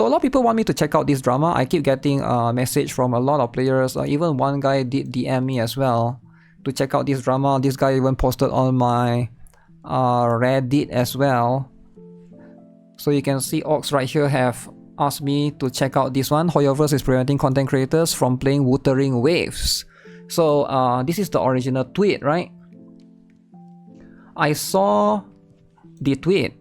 So a lot of people want me to check out this drama. I keep getting a message from a lot of players. Even one guy did DM me as well to check out this drama. This guy even posted on my Reddit as well. So you can see Ox right here have asked me to check out this one. Hoyoverse is preventing content creators from playing Wuthering Waves. So this is the original tweet, right? I saw the tweet,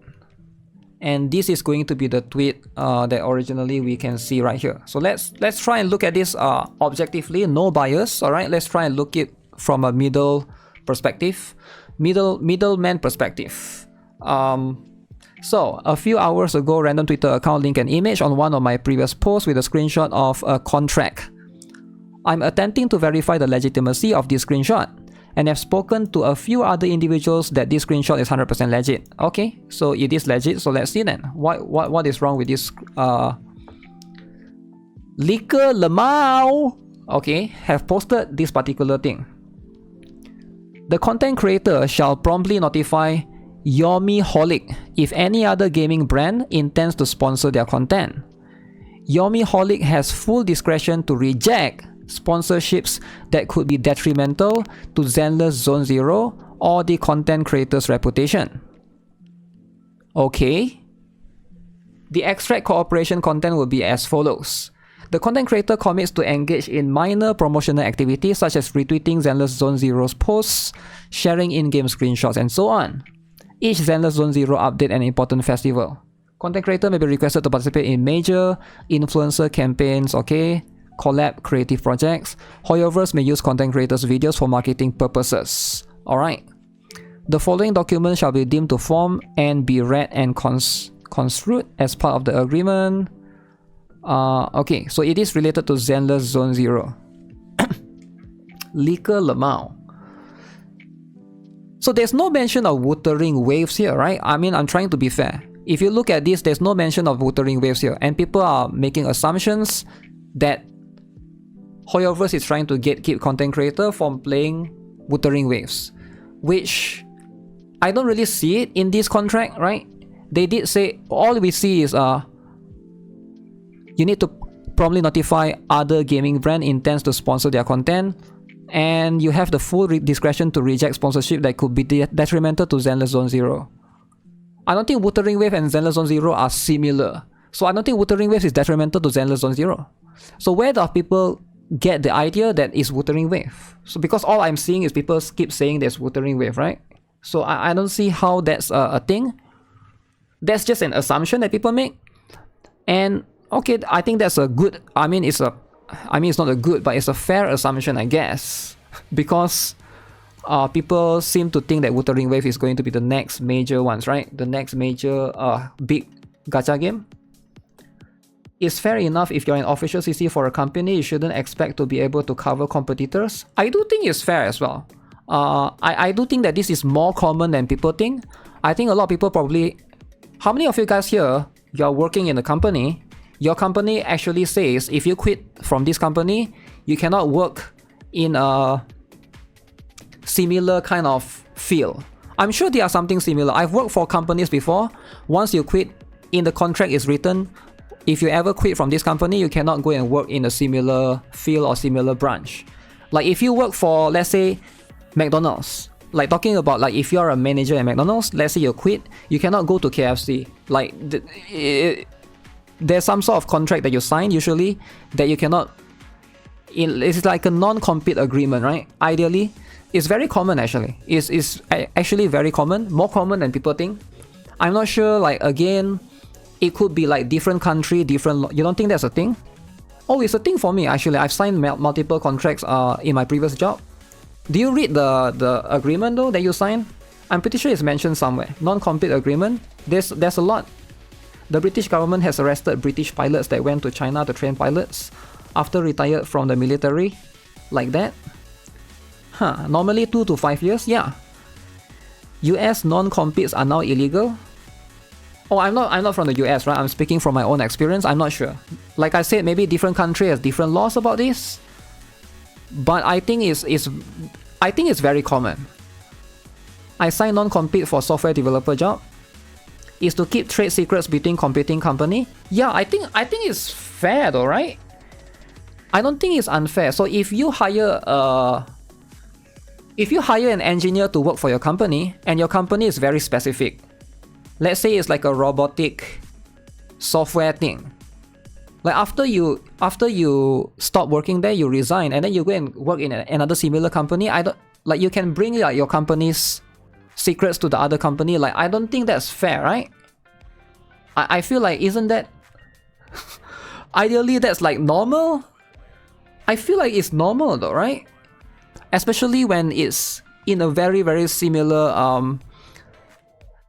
and this is going to be the tweet that originally we can see right here. So let's try and look at this objectively, no bias. All right, let's try and look it from a middleman perspective. So a few hours ago, random Twitter account linked an image on one of my previous posts with a screenshot of a contract. I'm attempting to verify the legitimacy of this screenshot, and have spoken to a few other individuals that this screenshot is 100% legit. Okay, so it is legit, so let's see then. What is wrong with this? Liquor Lemao, okay, have posted this particular thing. The content creator shall promptly notify Yomiholic if any other gaming brand intends to sponsor their content. Yomiholic has full discretion to reject sponsorships that could be detrimental to Zenless Zone Zero or the content creator's reputation. Okay. The extract cooperation content will be as follows. The content creator commits to engage in minor promotional activities such as retweeting Zenless Zone Zero's posts, sharing in-game screenshots, and so on. Each Zenless Zone Zero update an important festival. Content creator may be requested to participate in major influencer campaigns, okay? Collab creative projects. Hoyoverse may use content creators' videos for marketing purposes. Alright. The following documents shall be deemed to form and be read and construed as part of the agreement. Okay, so it is related to Zenless Zone Zero. Liquor Lemao. So there's no mention of Wuthering Waves here, right? I mean, I'm trying to be fair. If you look at this, there's no mention of Wuthering Waves here, and people are making assumptions that Hoyoverse is trying to keep content creator from playing Wuthering Waves, which I don't really see it in this contract, right? They did say, all we see is you need to promptly notify other gaming brand intends to sponsor their content, and you have the full discretion to reject sponsorship that could be detrimental to Zenless Zone Zero. I don't think Wuthering Wave and Zenless Zone Zero are similar, so I don't think Wuthering Wave is detrimental to Zenless Zone Zero. So where do people get the idea that it's Wuthering Wave? So because all I'm seeing is people keep saying there's Wuthering Wave, right? So I don't see how that's a thing. That's just an assumption that people make. And okay, I think that's a good, it's not a good, but it's a fair assumption, I guess. Because people seem to think that Wuthering Wave is going to be the next major ones, right? The next major big gacha game. It's fair enough if you're an official CC for a company, you shouldn't expect to be able to cover competitors. I do think it's fair as well. I do think that this is more common than people think. I think a lot of people probably... How many of you guys here, you're working in a company, your company actually says if you quit from this company, you cannot work in a similar kind of field. I'm sure there are something similar. I've worked for companies before. Once you quit, in the contract is written, if you ever quit from this company, you cannot go and work in a similar field or similar branch. Like if you work for, let's say, McDonald's, like talking about like if you're a manager at McDonald's, let's say you quit, you cannot go to KFC. Like there's some sort of contract that you sign usually that you cannot, it's like a non-compete agreement, right? Ideally, it's very common actually. It's actually very common, more common than people think. I'm not sure, like again, it could be like different country, different... You don't think that's a thing? Oh, it's a thing for me actually. I've signed multiple contracts in my previous job. Do you read the agreement though that you signed? I'm pretty sure it's mentioned somewhere. Non-compete agreement. There's a lot. The British government has arrested British pilots that went to China to train pilots after retired from the military. Like that. Normally 2 to 5 years. Yeah. US non-competes are now illegal. Oh, I'm not from the US, right? I'm speaking from my own experience. I'm not sure. Like I said, maybe different country has different laws about this. But I think it's very common. I signed non-compete for software developer job. is to keep trade secrets between competing company. Yeah, I think it's fair though, right? I don't think it's unfair. So if you hire an engineer to work for your company and your company is very specific, let's say it's like a robotic software thing. Like after you stop working there, you resign and then you go and work in another similar company. I don't like you can bring like your company's secrets to the other company. Like I don't think that's fair, right? I feel like isn't that ideally that's like normal? I feel like it's normal though, right? Especially when it's in a very, very similar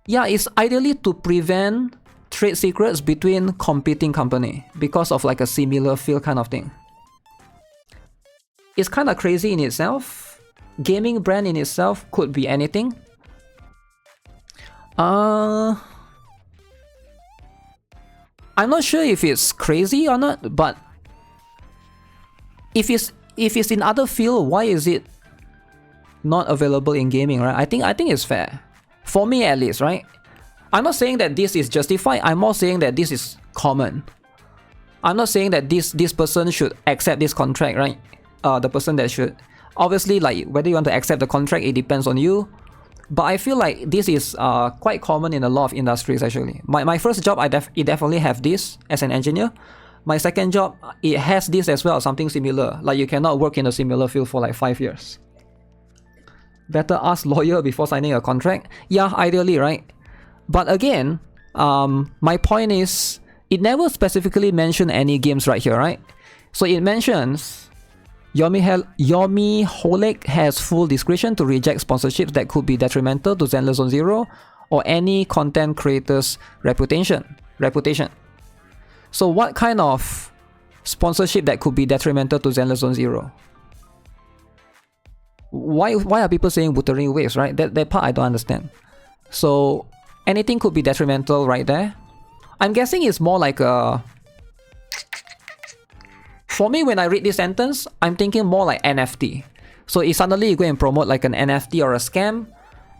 yeah, it's ideally to prevent trade secrets between competing company because of like a similar field kind of thing. It's kind of crazy in itself. Gaming brand in itself could be anything. I'm not sure if it's crazy or not, but if it's in other field, why is it not available in gaming, right? I think it's fair. For me at least, right? I'm not saying that this is justified, I'm more saying that this is common. I'm not saying that this person should accept this contract, right? The person that should. Obviously, like whether you want to accept the contract, it depends on you. But I feel like this is quite common in a lot of industries actually. My first job, it definitely have this as an engineer. My second job, it has this as well, something similar. Like you cannot work in a similar field for like 5 years. Better ask lawyer before signing a contract. Yeah, ideally, right? But again, my point is, it never specifically mentioned any games right here, right? So it mentions Yomi Holek has full discretion to reject sponsorships that could be detrimental to Zenless Zone Zero or any content creator's reputation. So what kind of sponsorship that could be detrimental to Zenless Zone Zero? Why are people saying Wuthering Waves, right? That part I don't understand. So anything could be detrimental right there. I'm guessing it's more like a... For me, when I read this sentence, I'm thinking more like NFT. So if suddenly you go and promote like an NFT or a scam,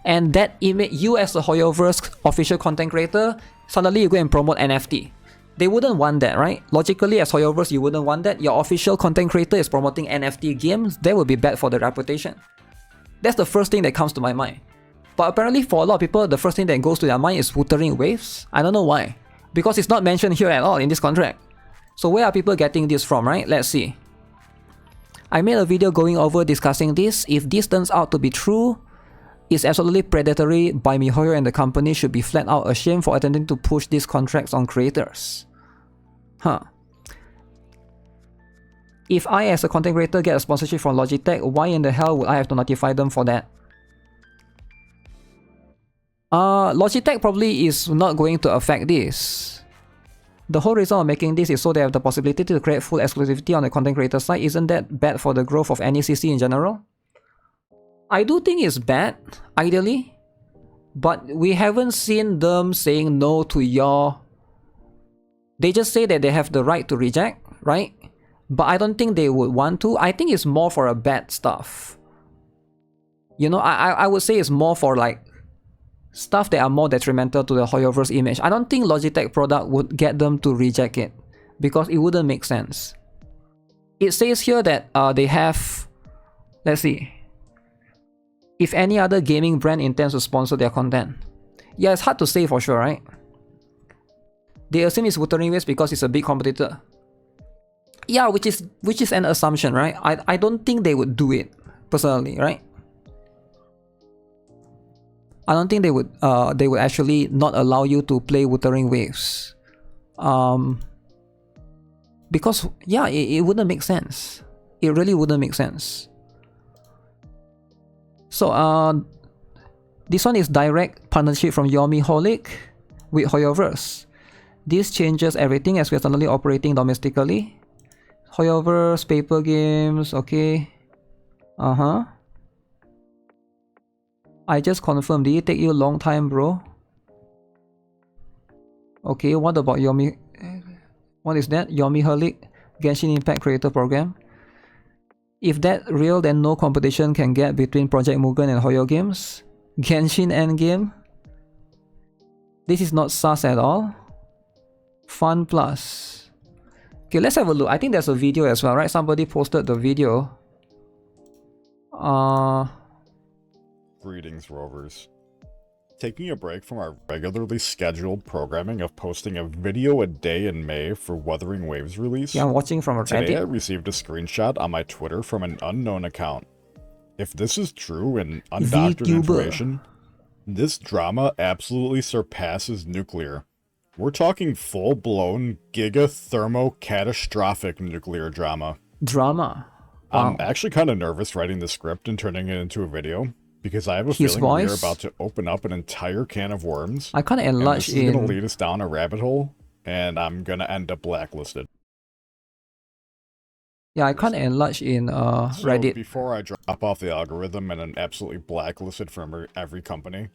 and that image, you as a Hoyoverse official content creator, suddenly you go and promote NFT. They wouldn't want that, right? Logically, as Hoyoverse, you wouldn't want that. Your official content creator is promoting NFT games. That would be bad for the reputation. That's the first thing that comes to my mind. But apparently for a lot of people, the first thing that goes to their mind is Wuthering Waves. I don't know why. Because it's not mentioned here at all in this contract. So where are people getting this from, right? Let's see. I made a video going over discussing this. If this turns out to be true, it's absolutely predatory by MiHoYo, and the company should be flat out ashamed for attempting to push these contracts on creators. Huh. If I as a content creator get a sponsorship from Logitech, why in the hell would I have to notify them for that? Logitech probably is not going to affect this. The whole reason of making this is so they have the possibility to create full exclusivity on the content creator side. Isn't that bad for the growth of any CC in general? I do think it's bad, ideally. But we haven't seen them saying no to your... They just say that they have the right to reject, right? But I don't think they would want to. I think it's more for a bad stuff. You know, I would say it's more for like stuff that are more detrimental to the Hoyoverse image. I don't think Logitech product would get them to reject it because it wouldn't make sense. It says here that they have... Let's see. If any other gaming brand intends to sponsor their content. Yeah, it's hard to say for sure, right? They assume it's Wuthering Waves because it's a big competitor. Yeah, which is an assumption, right? I don't think they would do it, personally, right? I don't think they would actually not allow you to play Wuthering Waves. Because, yeah, it wouldn't make sense. It really wouldn't make sense. So, this one is direct partnership from Yomi Holic with Hoyoverse. This changes everything as we are suddenly operating domestically. Hoyoverse, paper games, okay. I just confirmed. Did it take you a long time, bro? Okay, what about Yomi? What is that? Yomi Holic Genshin Impact Creator Program. If that real, then no competition can get between Project Mugen and Hoyo Games. Genshin Endgame. This is not sus at all. Fun Plus. Okay, let's have a look. I think there's a video as well, right? Somebody posted the video. Greetings, Rovers. Taking a break from our regularly scheduled programming of posting a video a day in May for Wuthering Waves release. Yeah, I'm watching from a Today I Reddit. received a screenshot on my Twitter from an unknown account. If this is true and undoctored VTuber. information, this drama absolutely surpasses nuclear. We're talking full-blown giga-thermo-catastrophic nuclear drama. Drama. Wow. I'm actually kind of nervous writing the script and turning it into a video, because I have a His feeling we are voice? about to open up an entire can of worms. I can't And enlarge this is going to in... lead us down a rabbit hole, and I'm going to end up blacklisted. Yeah, I can't enlarge in So Reddit. before I drop off the algorithm and I'm absolutely blacklisted from every company,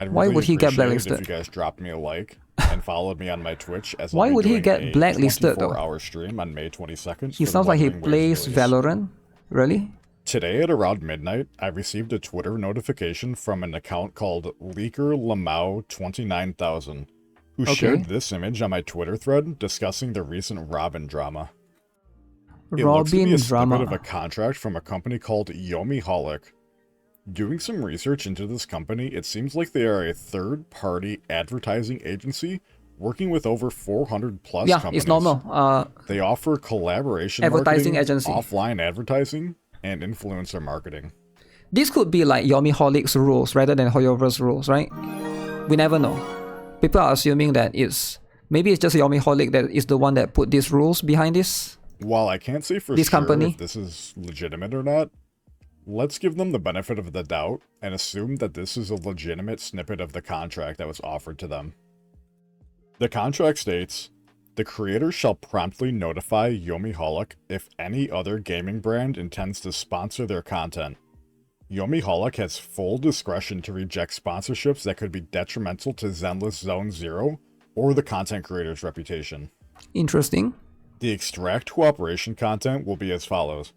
I'd Why really would he get appreciate it blacklisted? if you guys dropped me a like and followed me on my Twitch, as Why I'll be would he doing get a blacklisted, though? 24-hour stream on May 22nd. He for the sounds like he Wuthering Waves plays release. Valorant. Really? Today at around midnight, I received a Twitter notification from an account called Leaker Lamau 29000, who shared this image on my Twitter thread discussing the recent Robin drama. It looks to be Robin a snippet drama. of a contract from a company called Yomiholic. Doing some research into this company, it seems like they are a third-party advertising agency working with over 400 plus Yeah, companies. it's normal. They offer collaboration Advertising marketing, agency. offline advertising, and influencer marketing. This could be like Yomiholic's rules rather than Hoyoverse rules, right? We never know. People are assuming that maybe it's just Yomiholic that is the one that put these rules behind this. While I can't say for This sure company? if this is legitimate or not, let's give them the benefit of the doubt and assume that this is a legitimate snippet of the contract that was offered to them. The contract states, the creator shall promptly notify Yomiholic if any other gaming brand intends to sponsor their content. Yomiholic has full discretion to reject sponsorships that could be detrimental to Zenless Zone Zero or the content creator's reputation. Interesting. The extract cooperation content will be as follows.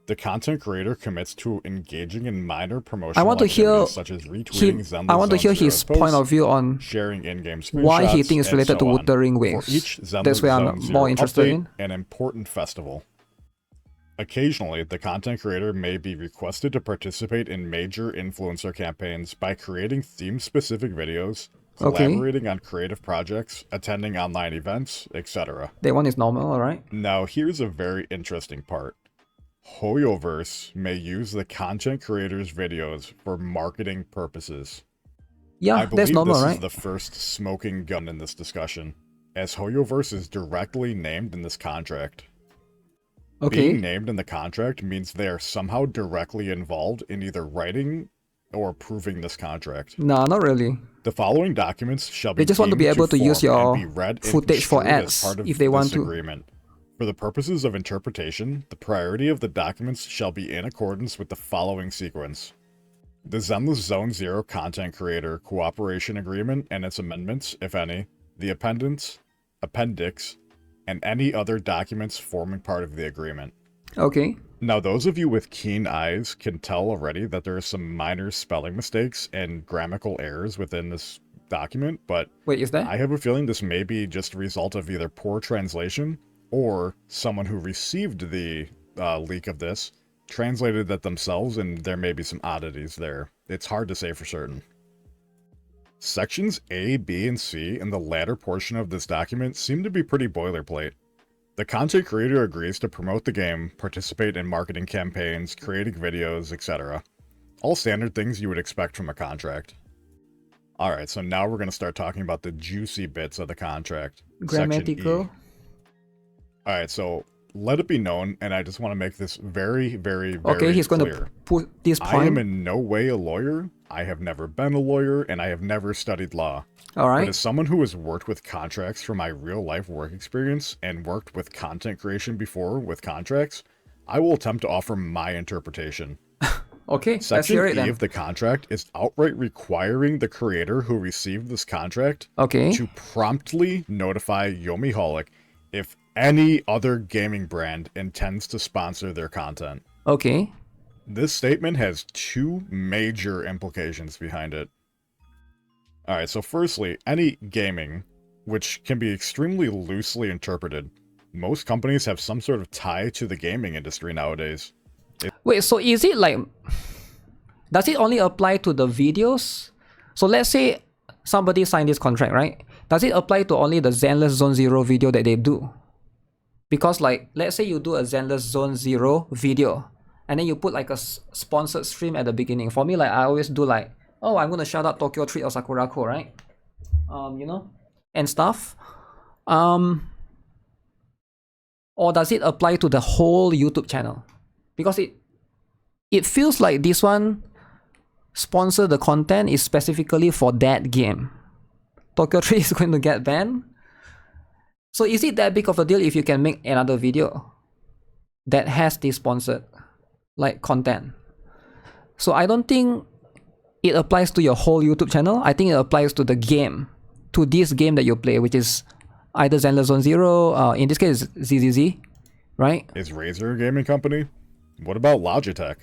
The content creator commits to engaging in minor promotional I want to hear activities such as retweeting Zenless I want to Zone hear his Zero's posts, point of view on sharing in-game screenshots, why he thinks it's and related to so on. Wuthering For Waves. each Zenless That's where I'm Zone Zero more interested update, in. an important festival. Occasionally, the content creator may be requested to participate in major influencer campaigns by creating theme-specific videos, collaborating on creative projects, attending online events, etc. That one is normal, alright? Now, here's a very interesting part. Hoyoverse may use the content creator's videos for marketing purposes. Yeah, I that's believe normal, this right? is the first smoking gun in this discussion, as Hoyoverse is directly named in this contract. Okay. Being named in the contract means they are somehow directly involved in either writing or approving this contract. Nah, not really. The following documents shall be They just want to be deemed able to use form your and be read and footage for construed as ads part of if they want this to. agreement. For the purposes of interpretation, the priority of the documents shall be in accordance with the following sequence. The Zenless Zone Zero Content Creator Cooperation Agreement and its amendments, if any, the appendix, and any other documents forming part of the agreement. Okay. Now, those of you with keen eyes can tell already that there are some minor spelling mistakes and grammatical errors within this document, but Wait, is that? I have a feeling this may be just a result of either poor translation or someone who received the leak of this translated that themselves, and there may be some oddities there. It's hard to say for certain. Sections A, B, and C in the latter portion of this document seem to be pretty boilerplate. The content creator agrees to promote the game, participate in marketing campaigns, creating videos, etc. All standard things you would expect from a contract. Alright, so now we're going to start talking about the juicy bits of the contract. Grammatical. Alright, so let it be known, and I just want to make this very, very, very Okay, he's going clear. to put this I am point. in no way a lawyer, I have never been a lawyer, and I have never studied law. But Alright. as someone who has worked with contracts from my real-life work experience and worked with content creation before with contracts, I will attempt to offer my interpretation. Okay, let's Section hear E it then. of the contract is outright requiring the creator who received this contract Okay. to promptly notify Yomiholic if any other gaming brand intends to sponsor their content. Okay. This statement has two major implications behind it. Alright, so firstly, any gaming, which can be extremely loosely interpreted. Most companies have some sort of tie to the gaming industry nowadays. Wait, so is it like... Does it only apply to the videos? So let's say somebody signed this contract, right? Does it apply to only the Zenless Zone Zero video that they do? Because like, let's say you do a Zenless Zone Zero video, and then you put like a sponsored stream at the beginning. For me, like I always do like, oh, I'm gonna shout out Tokyo Treat or Sakurako, right? You know, and stuff. Or does it apply to the whole YouTube channel? Because it feels like this one sponsor the content is specifically for that game. Tokyo Treat is going to get banned. So is it that big of a deal if you can make another video that has this sponsored like content? So I don't think it applies to your whole YouTube channel. I think it applies to the game, to this game that you play, which is either Zenless Zone Zero, in this case ZZZ, right? Is Razer a gaming company? What about Logitech?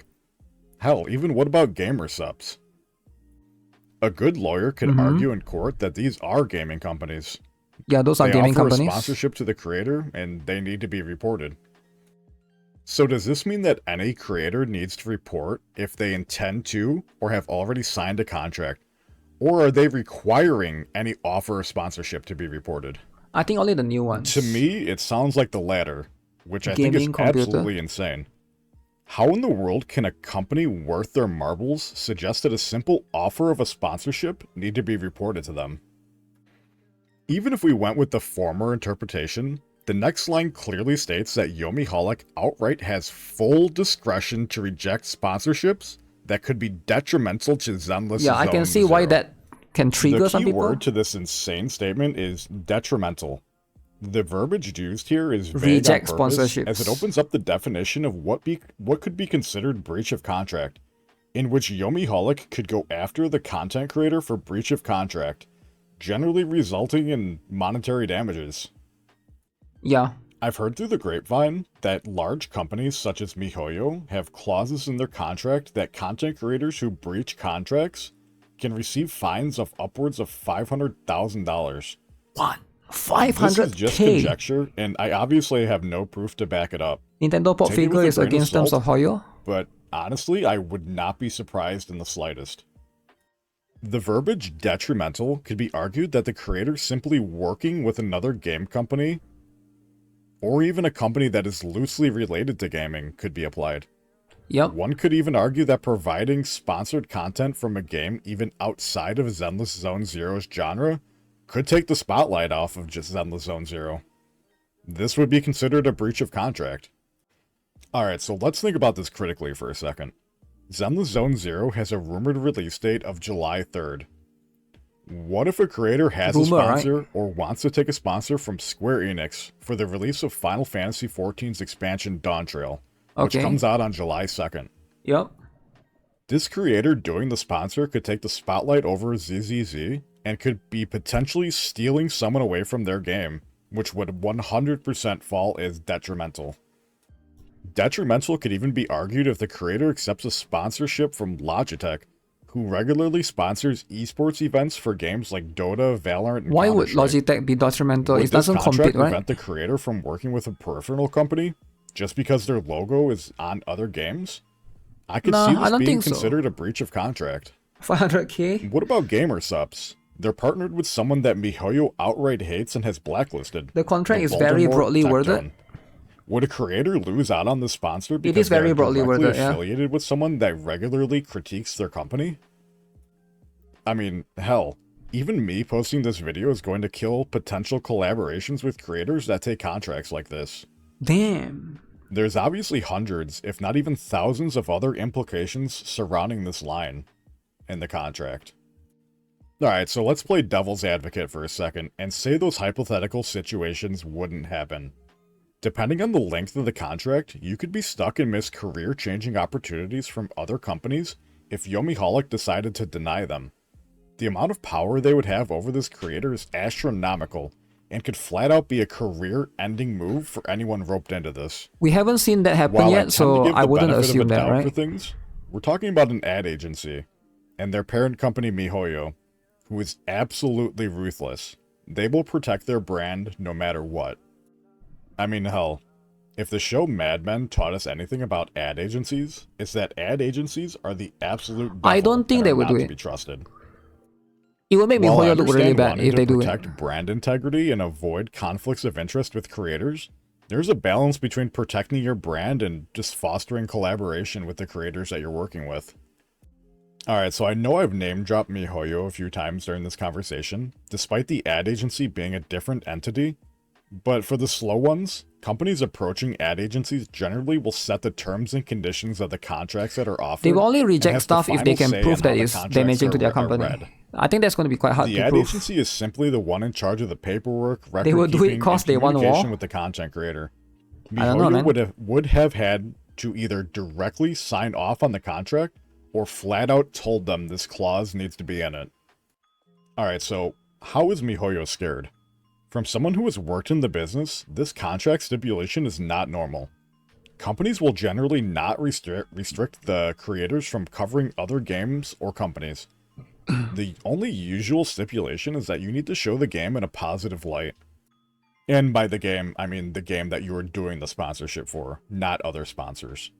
Hell, even what about gamer subs? A good lawyer could argue in court that these are gaming companies. Yeah, those are gaming companies. They offer a sponsorship to the creator, and they need to be reported. So does this mean that any creator needs to report if they intend to or have already signed a contract? Or are they requiring any offer of sponsorship to be reported? I think only the new ones. To me, it sounds like the latter, which I think is absolutely insane. How in the world can a company worth their marbles suggest that a simple offer of a sponsorship need to be reported to them? Even if we went with the former interpretation, the next line clearly states that Yomi outright has full discretion to reject sponsorships that could be detrimental to Zenless Zone I can see why that can trigger some people. The key word to this insane statement is detrimental. The verbiage used here is vague reject on purpose, sponsorships, as it opens up the definition of what could be considered breach of contract, in which Yomi could go after the content creator for breach of contract, generally resulting in monetary damages. Yeah. I've heard through the grapevine that large companies such as MiHoYo have clauses in their contract that content creators who breach contracts can receive fines of upwards of $500,000. What? 500K? This is just conjecture, and I obviously have no proof to back it up. Nintendo pop figure is against terms of Hoyo? But honestly, I would not be surprised in the slightest. The verbiage detrimental could be argued that the creator simply working with another game company, or even a company that is loosely related to gaming, could be applied. Yep. One could even argue that providing sponsored content from a game even outside of Zenless Zone Zero's genre could take the spotlight off of just Zenless Zone Zero. This would be considered a breach of contract. Alright, so let's think about this critically for a second. Zenless Zone Zero has a rumored release date of July 3rd. What if a creator has a sponsor or wants to take a sponsor from Square Enix for the release of Final Fantasy XIV's expansion Dawn Trail, which comes out on July 2nd? Yep. This creator doing the sponsor could take the spotlight over ZZZ and could be potentially stealing someone away from their game, which would 100% fall as detrimental. Detrimental could even be argued if the creator accepts a sponsorship from Logitech, who regularly sponsors esports events for games like Dota, Valorant, and Why would Logitech be detrimental? It doesn't compete, right? Would this contract prevent the creator from working with a peripheral company just because their logo is on other games? I could see this being considered a breach of contract. 500K? What about gamer subs? They're partnered with someone that MiHoYo outright hates and has blacklisted. The contract is very broadly worded. Would a creator lose out on the sponsor because it is very broadly worded, affiliated with someone that regularly critiques their company? I mean, hell, even me posting this video is going to kill potential collaborations with creators that take contracts like this. Damn. There's obviously hundreds, if not even thousands of other implications surrounding this line in the contract. Alright, so let's play devil's advocate for a second and say those hypothetical situations wouldn't happen. Depending on the length of the contract, you could be stuck and miss career-changing opportunities from other companies if Yomi decided to deny them. The amount of power they would have over this creator is astronomical, and could flat out be a career-ending move for anyone roped into this. We haven't seen that happen yet, so I wouldn't assume that, right? For things, we're talking about an ad agency, and their parent company MiHoYo, who is absolutely ruthless. They will protect their brand no matter what. I mean, hell, if the show Mad Men taught us anything about ad agencies, it's that ad agencies are the absolute devil I don't think and they are would not do to it. be trusted. It would make While I MiHoYo look really understand bad wanting if they to do it. protect brand integrity and avoid conflicts of interest with creators, there's a balance between protecting your brand and just fostering collaboration with the creators that you're working with. Alright, so I know I've name-dropped MiHoYo a few times during this conversation, despite the ad agency being a different entity, but for the slow ones, companies approaching ad agencies generally will set the terms and conditions of the contracts that are offered. They will only and reject has the stuff if they final can say prove on that how the it's contracts damaging to are their are company. read. I think that's going to be quite hard The to ad prove. agency is simply the one in charge of the paperwork, They will do it record-keeping, cause and they want communication war. with the content creator. I don't know, MiHoYo man. would have had to either directly sign off on the contract or flat out told them this clause needs to be in it. Alright, so how is MiHoYo scared? From someone who has worked in the business, this contract stipulation is not normal. Companies will generally not restrict the creators from covering other games or companies. The only usual stipulation is that you need to show the game in a positive light. And by the game, I mean the game that you are doing the sponsorship for, not other sponsors.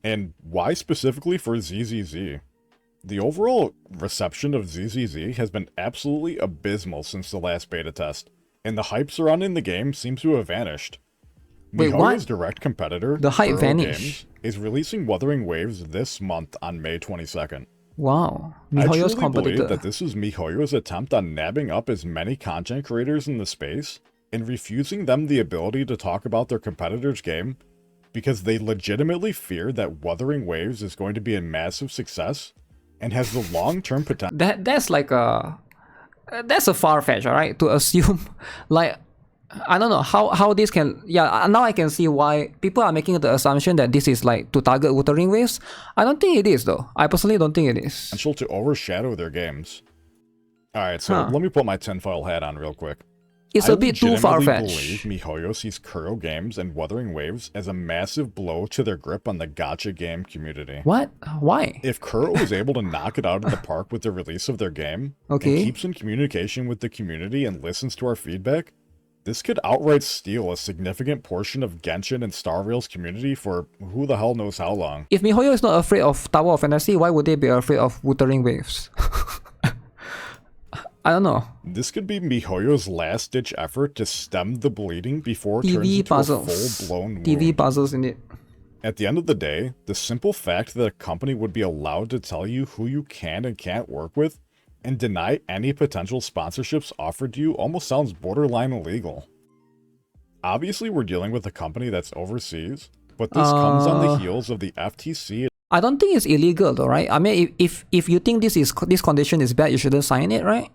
And why specifically for ZZZ? The overall reception of ZZZ has been absolutely abysmal since the last beta test, and the hype surrounding the game seems to have vanished. Wait, MiHoYo's what? direct competitor, The hype Kuro vanished? Games, is releasing Wuthering Waves this month on May 22nd. Wow. I MiHoYo's truly believe competitor. that this is MiHoYo's attempt on nabbing up as many content creators in the space and refusing them the ability to talk about their competitor's game because they legitimately fear that Wuthering Waves is going to be a massive success and has the long-term potential. That's like a... That's a far-fetched, alright? To assume, like... I don't know how this can... Yeah, now I can see why people are making the assumption that this is like to target Wuthering Waves. I don't think it is though. I personally don't think it is. To overshadow their games. Alright, so let me put my tinfoil hat on real quick. It's a bit too far-fetched. I believe MiHoYo sees Kuro Games and Wuthering Waves as a massive blow to their grip on the gacha game community. What? Why? If Kuro is able to knock it out of the park with the release of their game, Okay. and keeps in communication with the community and listens to our feedback, this could outright steal a significant portion of Genshin and Star Rail's community for who the hell knows how long. If MiHoYo is not afraid of Tower of Fantasy, why would they be afraid of Wuthering Waves? I don't know. This could be MiHoYo's last-ditch effort to stem the bleeding before it turns TV into puzzles. a full-blown wound. TV puzzles in it. At the end of the day, the simple fact that a company would be allowed to tell you who you can and can't work with and deny any potential sponsorships offered to you almost sounds borderline illegal. Obviously, we're dealing with a company that's overseas, but this comes on the heels of the FTC. I don't think it's illegal though, right? I mean, if you think this condition is bad, you shouldn't sign it, right?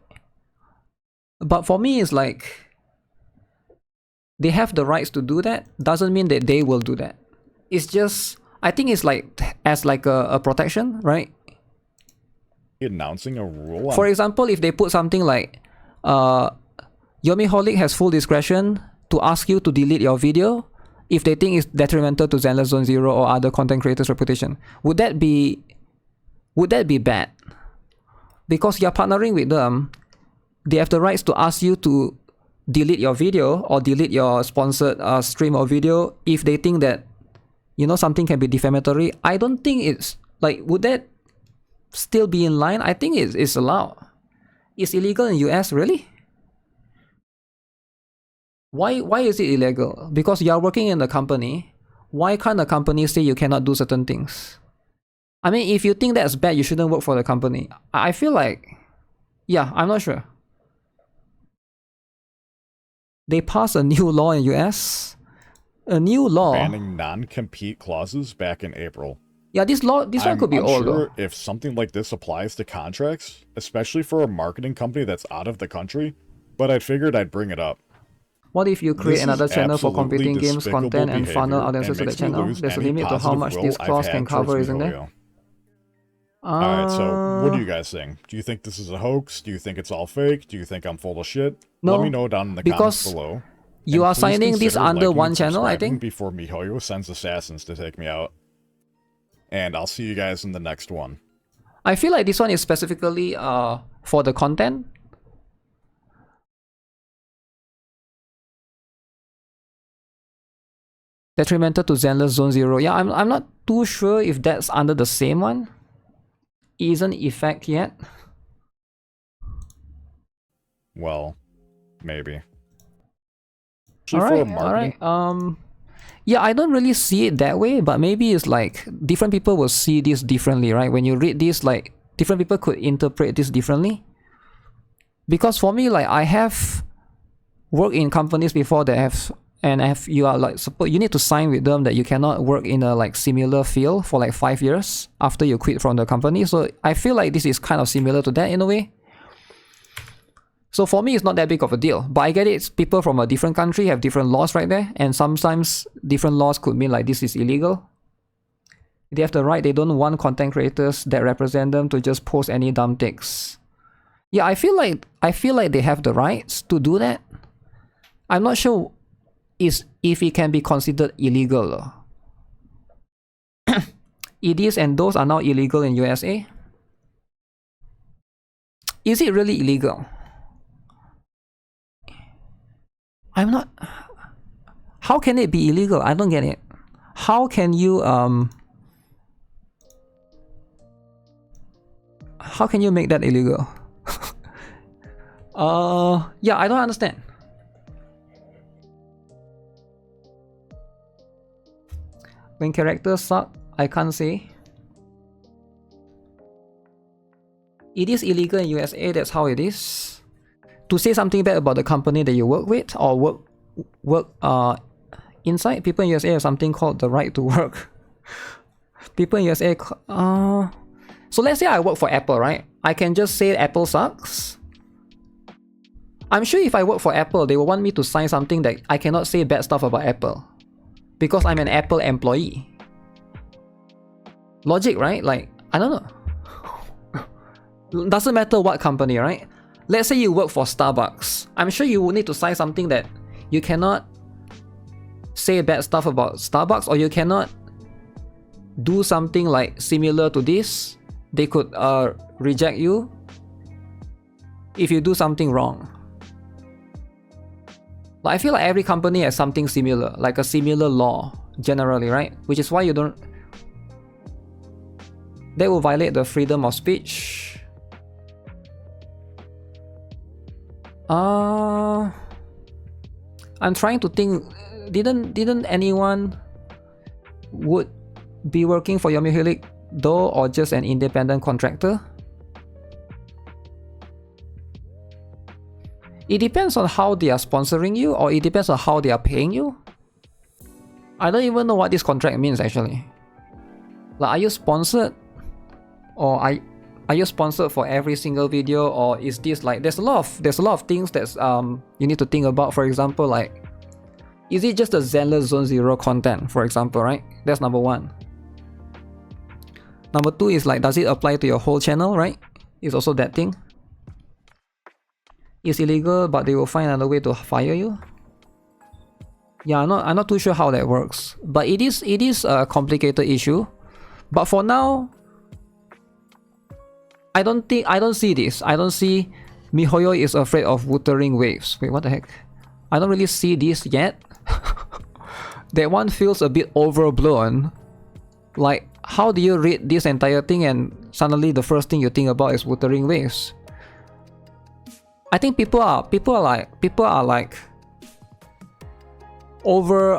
But for me, it's like they have the rights to do that. Doesn't mean that they will do that. It's just, I think it's like as like a protection, right? Announcing a rule on... For example, if they put something like Yomiholic has full discretion to ask you to delete your video if they think it's detrimental to Zenless Zone Zero or other content creators' reputation. Would that be bad? Because you're partnering with them, they have the rights to ask you to delete your video or delete your sponsored stream or video if they think that, you know, something can be defamatory. I don't think it's like, would that still be in line? I think it's allowed. It's illegal in US, really? Why is it illegal? Because you are working in the company. Why can't the company say you cannot do certain things? I mean, if you think that's bad, you shouldn't work for the company. I feel like, yeah, I'm not sure. They passed a new law in US. A new law banning non-compete clauses back in April. Yeah, this one could be old though. I'm unsure if something like this applies to contracts, especially for a marketing company that's out of the country, but I figured I'd bring it up. What if you create another channel for absolutely competing games despicable content and funnel behavior audiences to and the makes me channel? lose There's a any limit to how positive much will this I've clause had can towards cover, isn't there? MiHoYo. Alright, so what do you guys think? Do you think this is a hoax? Do you think it's all fake? Do you think I'm full of shit? No, let me know down in the comments below. You And are please signing this consider under liking one and channel, I subscribing think. before MiHoYo sends assassins to take me out. And I'll see you guys in the next one. I feel like this one is specifically for the content. Detrimental to Zenless Zone Zero. Yeah, I'm not too sure if that's under the same one. Isn't effect yet. Well, maybe. Alright. Yeah, I don't really see it that way, but maybe it's like different people will see this differently, right? When you read this, like different people could interpret this differently. Because for me, like I have worked in companies before that have, and have, you are like, you need to sign with them that you cannot work in a like similar field for like 5 years after you quit from the company. So I feel like this is kind of similar to that in a way. So for me, it's not that big of a deal. But I get it, people from a different country have different laws right there. And sometimes different laws could mean like this is illegal. They have the right, they don't want content creators that represent them to just post any dumb takes. Yeah, I feel like they have the rights to do that. I'm not sure if it can be considered illegal. It is, and those are now illegal in USA. Is it really illegal? I'm not... How can it be illegal? I don't get it. How can you how can you make that illegal? Yeah, I don't understand. When characters suck, I can't say. It is illegal in USA, that's how it is. To say something bad about the company that you work with or work inside, people in USA have something called the right to work. People in USA, so let's say I work for Apple, right? I can just say Apple sucks. I'm sure if I work for Apple, they will want me to sign something that I cannot say bad stuff about Apple because I'm an Apple employee. Logic, right? Like, I don't know. Doesn't matter what company, right? Let's say you work for Starbucks. I'm sure you will need to sign something that you cannot say bad stuff about Starbucks, or you cannot do something like similar to this. They could reject you if you do something wrong. Like, I feel like every company has something similar, like a similar law generally, right? Which is why you don't... That will violate the freedom of speech. I'm trying to think. Didn't anyone would be working for Yomi though, or just an independent contractor? It depends on how they are sponsoring you, or it depends on how they are paying you. I don't even know what this contract means actually. Like, are you sponsored, or are you sponsored for every single video, or is this like there's a lot of things that's you need to think about. For example, like, is it just the Zenless Zone Zero content, for example, right? That's number one. Number two is like, does it apply to your whole channel, right? It's also that thing. It's illegal, but they will find another way to fire you. Yeah, I'm not too sure how that works, but it is a complicated issue. But for now, I don't see this. I don't see MiHoYo is afraid of wuthering waves. Wait, what the heck? I don't really see this yet. That one feels a bit overblown. Like, how do you read this entire thing and suddenly the first thing you think about is wuthering waves? I think people are like over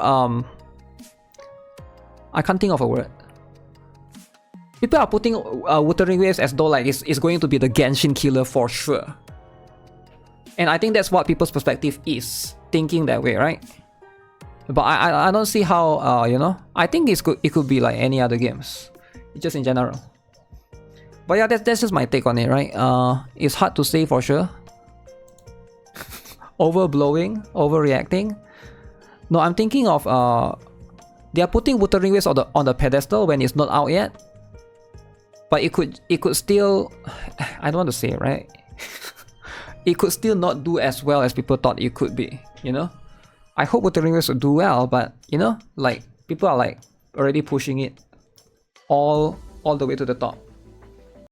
I can't think of a word. People are putting wuthering waves as though like it's going to be the Genshin killer for sure. And I think that's what people's perspective is, thinking that way, right? But I don't see how, you know, I think it could be like any other games, just in general. But yeah, that's just my take on it, right? It's hard to say for sure. Overblowing, overreacting. No, I'm thinking of they are putting wuthering waves on the pedestal when it's not out yet. But it could still, I don't want to say it, right? It could still not do as well as people thought it could be, you know? I hope wuthering waves will do well, but you know, like, people are like already pushing it all the way to the top.